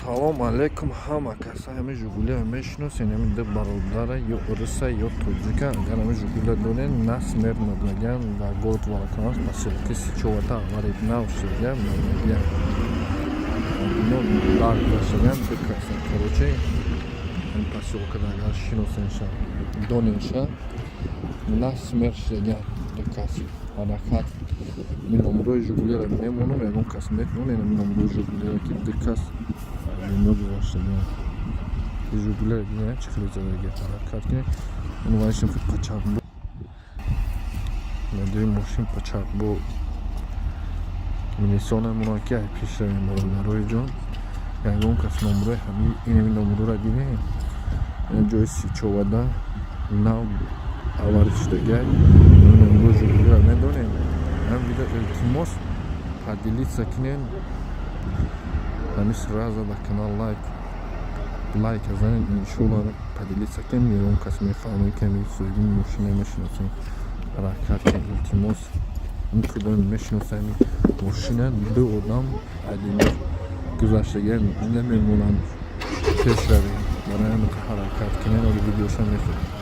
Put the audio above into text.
Салом алейкум ҳама каса ҳами жигулиро мешиносен. ҳами ду бародара ё руса ё тоҷика агар ҳами жигулиро дорен нас мернадаган ва год валаканас посёлки сичовата аварид навшидаган мегӯян ино дарк дашаган ду каса короче ҳами посёлка агар шиносенша доненша нас мершидаган ду каси ҳаракат ми номерои жигулиро мемонам ягон кас метавонад ми номерои жигулиро ки ду кас гузоштаган жигулиро бинед чӣ хеле задага ҳаракат ки инвайшн фи пачак бо надои мошин пачак бо минисона мона ки ай пешравем бародарои ҷон ягон кас номерои ҳами инами номероро бинед ҷои сичовада нав аваридшудагай номерои жигулиро медонем ҳам видео илтимос поделиться кинен ҳами сразу ба канал лайк азанед иншоалло поделиться кинен ягон кас мефаҳмед ки ҳами соҳиби мошина мешиносем ҳаракат ки илтимос ин кудоми мешиноса ҳами мошина ду одам адимир гузаштаган намемонанд пеш равем барои ҳамин ҳаракат кинен оли видеоша мефаҳмед.